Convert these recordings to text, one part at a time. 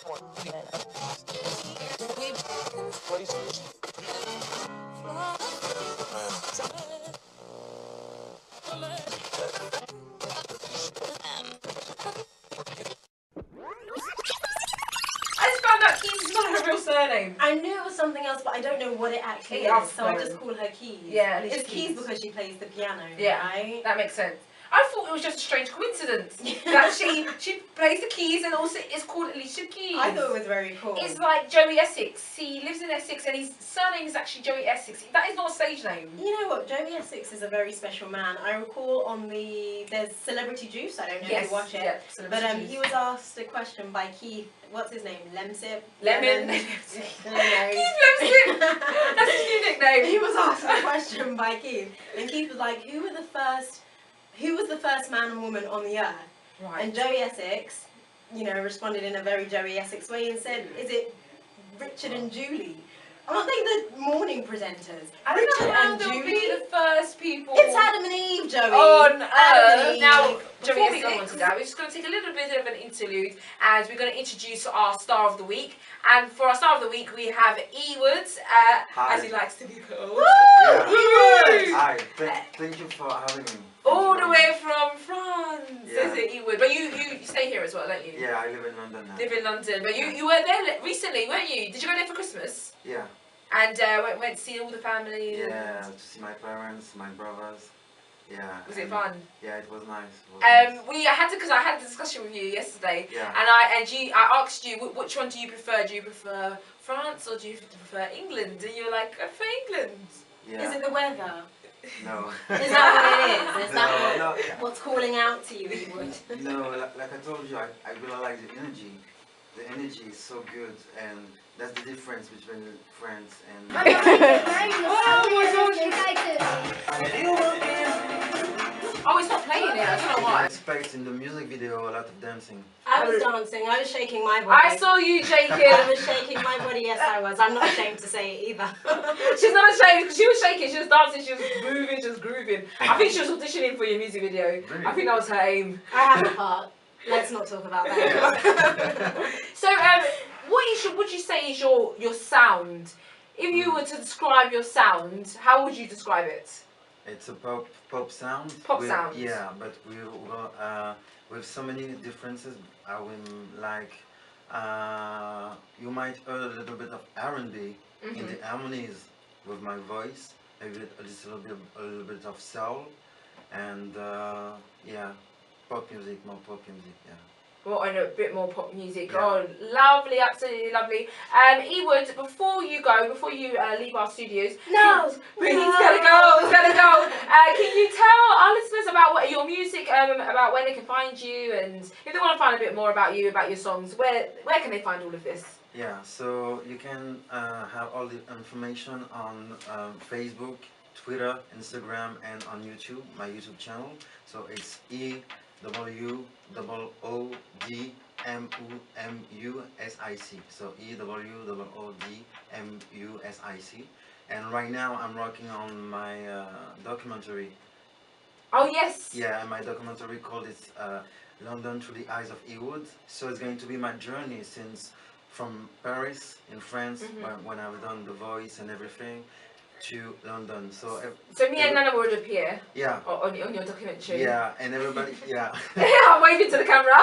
I just found out Keys is not her real surname. I knew it was something else, but I don't know what it actually Yeah, is, so I'll just call her Keys. Yeah, it's Keys because she plays the piano, yeah, right? That makes sense. I thought it was just a strange coincidence that she plays the keys and also is called Alicia Keys. I thought it was very cool. It's like Joey Essex. He lives in Essex and his surname is actually Joey Essex. That is not a stage name. You know what? Joey Essex is a very special man. I recall on there's Celebrity Juice. I don't know if you watch it. Yeah, but he was asked a question by Keith. What's his name? Lemsip? Lemon. Keith Lemsip. That's his new nickname. He was asked a question by Keith, and Keith was like, "Who was the first man and woman on the earth?" Right. And Joey Essex, responded in a very Joey Essex way and said, "Is it Richard and Julie? Aren't they the morning presenters? I don't know how and they'll Julie? be the first people. It's Adam and Eve, Joey. On Adam and Eve. Now, Joey before we go Essex. on to that, we're just going to take a little bit of an interlude and we're going to introduce our star of the week. And for our star of the week, we have EWood, as he likes to be called. Yeah. EWood! Hi, thank you for having me. All the way from France, Yeah. is it EWood? But you stay here as well, don't you? Yeah, I live in London now. Live in London. But you were there recently, weren't you? Did you go there for Christmas? Yeah. And went to see all the family? Yeah, to see my parents, my brothers. Yeah. Was it fun? Yeah, it was nice. It was nice. Because I had a discussion with you yesterday, Yeah. and I asked you which one do you prefer? Do you prefer France or do you prefer England? And you're like, I prefer England. Yeah. Is it the weather? No. Is that what it is? Is that No, what's calling out to you, EWood? No, like I told you, I really like the energy. The energy is so good, and that's the difference between France and... Oh, it's not playing it. I don't know I why. expect in the music video a lot of dancing. I was dancing. I was shaking my body. I saw you shaking. I was shaking my body. Yes, I was. I'm not ashamed to say it either. She's not ashamed because she was shaking. She was dancing. She was moving. She was grooving. I think she was auditioning for your music video. Really? I think that was her aim. I have a part. Let's not talk about that. So, what would you say is your sound? If you were to describe your sound, how would you describe it? It's a pop sound. Pop sound. Yeah, but with so many differences. I will like you might hear a little bit of R&B in the harmonies with my voice, a little bit of soul, and yeah, pop music, more pop music. Yeah. Well, I know a bit more pop music. Yeah. Oh, lovely, absolutely lovely. EWood, before you leave our studios, he's gotta go. Can you tell our listeners about your music, about where they can find you, and if they want to find a bit more about you, about your songs, where can they find all of this? Yeah, so you can have all the information on Facebook, Twitter, Instagram, and on YouTube, my YouTube channel. So it's EWoodMusic. So EWoodMusic. And right now I'm working on my documentary. Oh yes. Yeah, my documentary called London Through the Eyes of EWood. So it's going to be my journey from Paris in France, when I've done The Voice and everything, to London. So me and Nana would appear. Yeah. On your documentary. Yeah, and everybody. Yeah. I'm waving to the camera.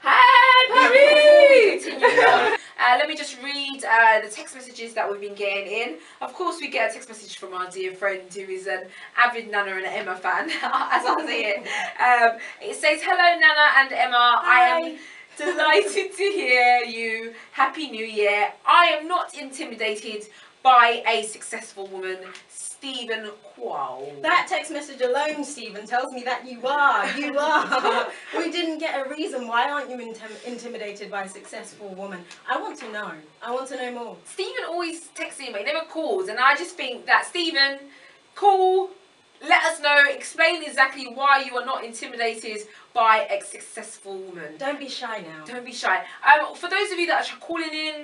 Hey, Paris! Yeah. Let me just read the text messages that we've been getting in. Of course, we get a text message from our dear friend who is an avid Nana and Emma fan, as I say it. It says, "Hello, Nana and Emma. Hi. I am delighted to hear you. Happy New Year. I am not intimidated by a successful woman, Stephen Quall." That text message alone, Stephen, tells me that you are. You are. We didn't get a reason. Why aren't you intimidated by a successful woman? I want to know. I want to know more. Stephen always texts me, but he never calls, and I just think that, Stephen, call, let us know, explain exactly why you are not intimidated by a successful woman. Don't be shy now. Don't be shy. For those of you that are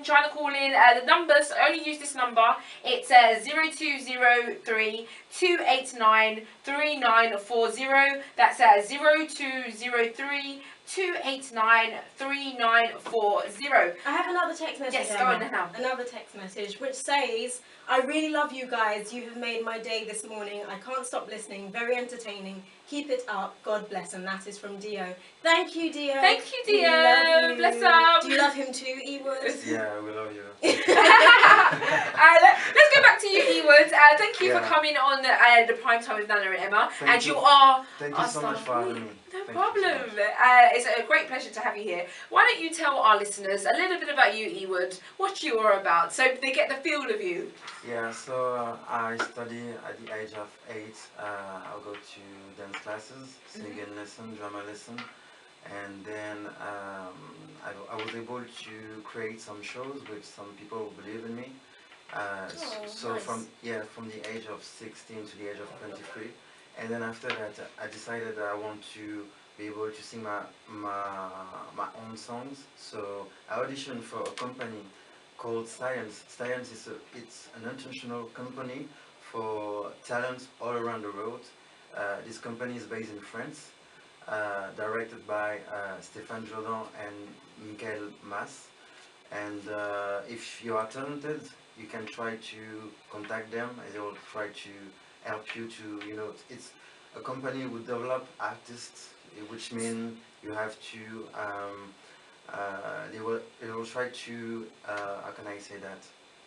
trying to call in, the numbers, only use this number. It's 0203 289 3940. That's 0203 2893940. I have another text message. Yes, go on now. Another text message which says, I really love you guys. You have made my day this morning. I can't stop listening. Very entertaining. Keep it up. God bless. And that is from Dio. Thank you, Dio. Thank you, We Dio. love you. Bless up. Do you love him too, EWood? Yeah, we love you. Let's go back to you, EWood. Thank you for Yeah. coming on the Prime Time with Nana and Emma. Thank and you. you are Thank our you so much star for having me. No Thank you so problem. much. It's a great pleasure to have you here. Why don't you tell our listeners a little bit about you, EWood, what you are about, so they get the feel of you. Yeah, so I study at the age of 8. I'll go to dance classes, singing lesson, drama lesson, and then I was able to create some shows with some people who believe in me. So nice. from the age of 16 to the age of 23, and then after that I decided that I want to be able to sing my own songs. So I auditioned for a company called Science. Science it's an international company for talents all around the world. This company is based in France, directed by Stéphane Jourdan and Michael Mas. And if you are talented, you can try to contact them, and they will try to help you to, it's a company who develop artists, which means you have to they will try to how can I say that,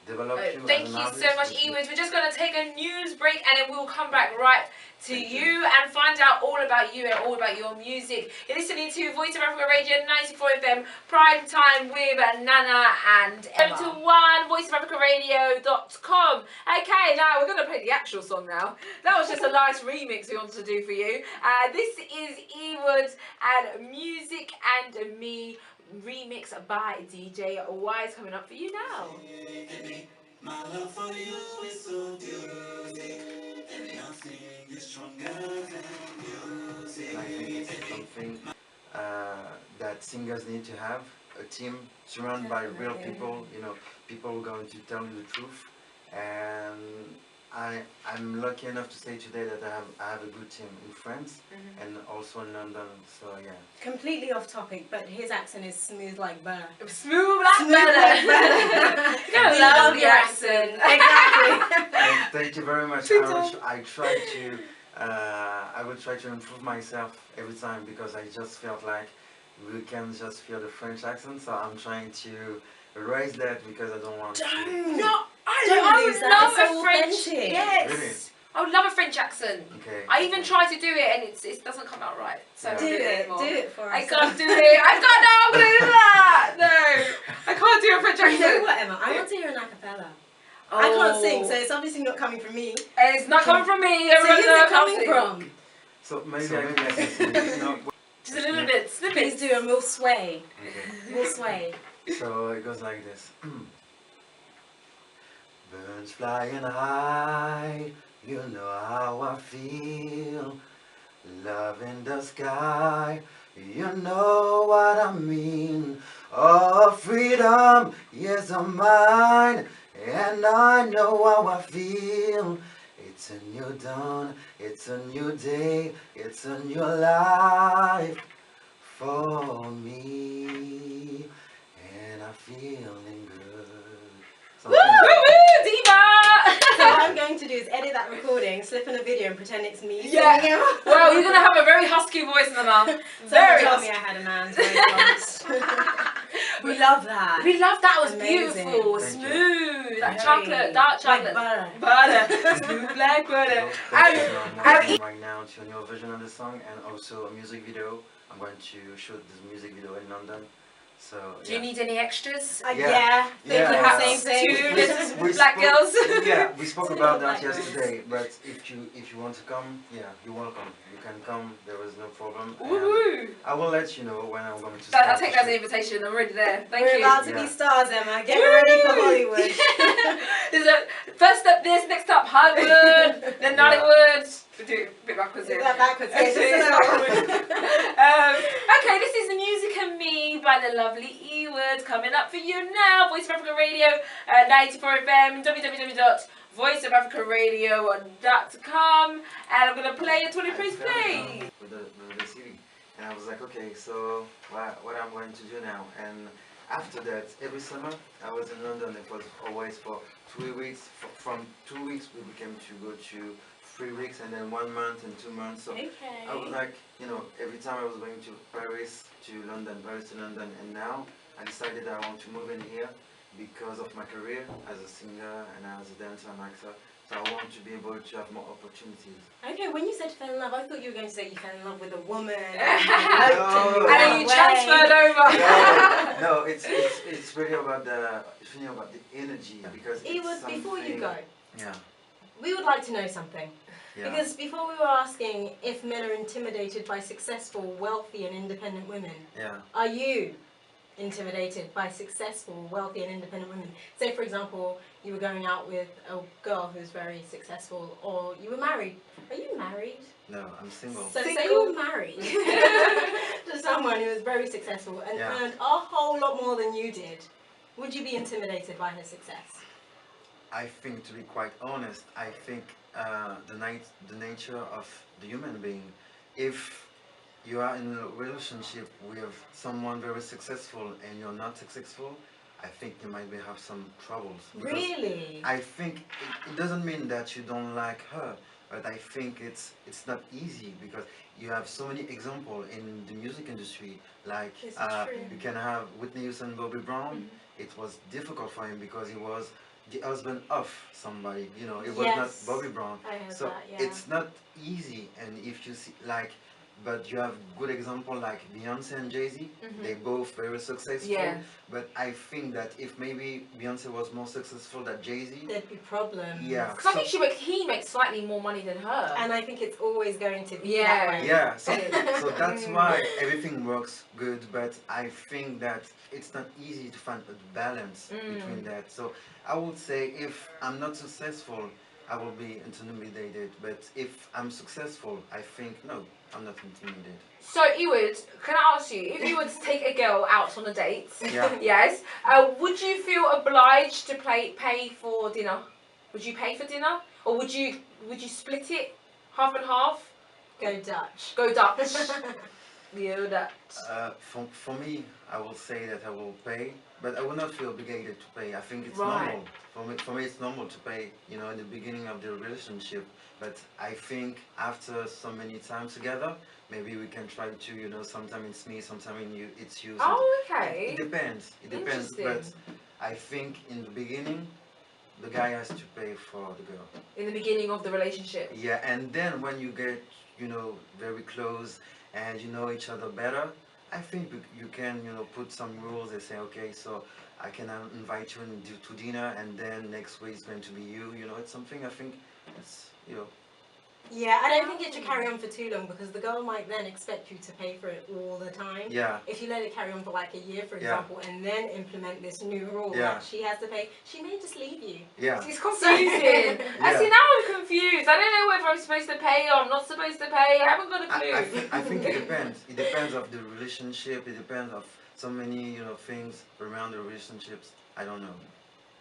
develop you Thank as you an artist. so much, EWood. We're just going to take a news break and then we'll come back right to you and find out all about you and all about your music. You're listening to Voice of Africa Radio 94 FM Prime Time with Nana and Emma. To voiceofafricaradio.com. Okay, now we're going to play the actual song now. That was just a nice remix we wanted to do for you. This is EWood and Music and Me, remix by DJ Wise, coming up for you now. My love for you is so music, and nothing is stronger than music. I think it's something that singers need to have, a team surrounded by real people, people who are going to tell you the truth. And I'm lucky enough to say today that I have a good team in France and also in London, so yeah. Completely off topic, but his accent is smooth like butter. Smooth like butter. You gotta love your accent. Exactly. Thank you very much. I will try to improve myself every time, because I just felt like we can just feel the French accent, so I'm trying to erase that because I don't want to. No, I lose that. love It's a so French. authentic. Yes. Really? I would love a French accent. Okay. I even try to do it and it doesn't come out right. So I Do don't it anymore. for us. I can't do it. I'm gonna do that. No, I can't do a French You know accent. what, Emma? I want to hear an acapella. Oh. I can't sing, so it's obviously not coming from me. It's not coming from me. So Everyone who's knows it coming from? So maybe I can sing. Just a little bit. Please Snippets. do, and we'll sway. Okay. We'll sway. So it goes like this. Birds flying high, you know how I feel. Love in the sky, you know what I mean. Oh, freedom, yes, I'm mine, and I know how I feel. It's a new dawn, it's a new day, it's a new life for me, and I'm feeling good. Woo, woo, diva! So what I'm going to do is edit that recording, slip in a video, and pretend it's me Yeah. singing. Well, you're gonna have a very husky voice, Nana. Someone Very told me husky. I had a man's voice once. We love that. We love that. It was Amazing. beautiful, Thank you. smooth, like Very. chocolate, dark chocolate, Like butter. smooth like butter. Thank you. I'm I'm working right now to a new version of the song and also a music video. I'm going to shoot this music video in London. So Do you need any extras? Yeah. Yeah. Thinking the same Two thing. little black girls. Yeah, we spoke Two about little that black yesterday. But if you want to come, yeah, you're welcome. You can come. There is no problem. And Woohoo! I will let you know when I'm going to. I'll start take the that as an shoot. invitation. I'm already there. Thank We're you. about to Yeah. be stars, Emma. Get ready for Hollywood. First up this, next up Hollywood, then Yeah. Nollywood. We do it a bit backwards Is here. that backwards? It's Yes, Okay, this is The Music and Me by the lovely EWood, coming up for you now. Voice of Africa Radio, 94 FM, www.voiceofafricaradio.com, and I'm going to play a 20 Praise Play. With the CD. And I was like, okay, so what I'm going to do now? And after that, every summer I was in London. It was always for 3 weeks. From 2 weeks we became to go to 3 weeks, and then 1 month and 2 months. So Okay. I was like, every time I was going to Paris to London, and now I decided I want to move in here because of my career as a singer and as a dancer and actor. So I want to be able to have more opportunities. Okay, when you said fell in love, I thought you were going to say you fell in love with a woman. No. And then you transferred over. No, it's really about the energy, because it's EWood, before you go, Yeah. we would like to know something. Yeah. Because before we were asking if men are intimidated by successful, wealthy and independent women, Yeah. are you intimidated by successful, wealthy and independent women? Say for example, you were going out with a girl who's very successful, or you were married. Are you married? No, I'm single. So say you were married to someone who was very successful and earned a whole lot more than you did. Would you be intimidated by her success? I think, to be quite honest, I think the nature of the human being, if you are in a relationship with someone very successful and you're not successful, I think you might have some troubles. Really? I think it doesn't mean that you don't like her, but I think it's not easy, because you have so many examples in the music industry. Like you can have Whitney Houston, Bobby Brown. Mm-hmm. It was difficult for him because he was the husband of somebody. It was Yes. not Bobby Brown. I heard So that, yeah. it's not easy. And if you see but you have good example like Beyonce and Jay-Z. They both very successful. Yeah. But I think that if maybe Beyonce was more successful than Jay-Z, There'd be problems. yeah. Because I think he makes slightly more money than her. And I think it's always going to be Yeah. that way. Yeah, so that's why everything works good, but I think that it's not easy to find a balance between that. So I would say if I'm not successful, I will be intimidated, but if I'm successful, I think, no, I'm not intimidated. So EWood, can I ask you, if you were to take a girl out on a date, Yeah. yes, would you feel obliged to pay for dinner? Would you pay for dinner, or would you split it half and half? Go Dutch. Go Dutch. Go Dutch. For me, I will say that I will pay, but I will not feel obligated to pay. I think it's Right. normal. For me, it's normal to pay, in the beginning of the relationship. But I think after so many times together, maybe we can try to, sometimes it's me, sometimes it's you. Oh, okay. It depends. It depends. But Interesting. I think in the beginning, the guy has to pay for the girl. In the beginning of the relationship. Yeah, and then when you get, very close and you know each other better, I think you can, put some rules and say, okay, so I can invite you to dinner, and then next week is going to be you. It's something I think it's. Yeah, I don't think it should carry on for too long, because the girl might then expect you to pay for it all the time. Yeah. If you let it carry on for like a year, for Yeah. example, and then implement this new rule Yeah. that she has to pay, she may just leave you. Yeah. It's confusing. I see, now I'm confused. I don't know whether I'm supposed to pay or I'm not supposed to pay. I haven't got a clue. I think it depends. It depends of the relationship. It depends of so many, things around the relationships. I don't know.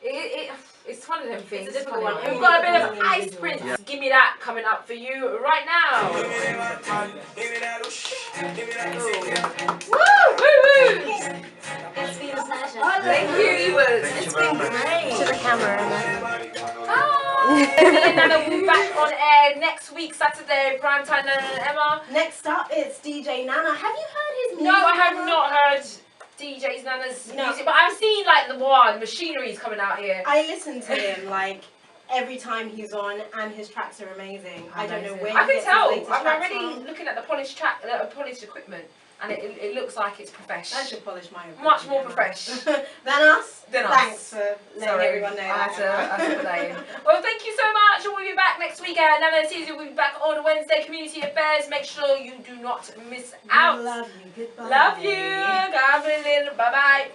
It's one of them things. It's a difficult one. And we've got a bit of Everything Ice individual. Prince. Yeah. Give me that coming up for you right now. Woo! Woo! Woo! It's been a pleasure. Thank you, EWood. Thank you very much. To the camera. Me and Nana will be back on air next week, Saturday, primetime. Nana and Emma. Next up, it's DJ Nana. Have you heard his music? No, I have not heard DJ's Nana's music, but I've seen like the machinery's coming out here. I listen to him like every time he's on, and his tracks are amazing. I don't know where I he can gets tell. his latest I'm tracks already from. looking at the polished polished equipment, and it looks like it's I professional. should polish my equipment. Much more Emma. professional. Than us? Than us. Thanks for letting Sorry, everyone know I that. had to put that in. Well, thank you so much, and we'll be back next week. Nana and Asiedu will be back on Wednesday, Community Affairs. Make sure you do not miss out. Love you. Goodbye. Love you. God willing. Bye bye.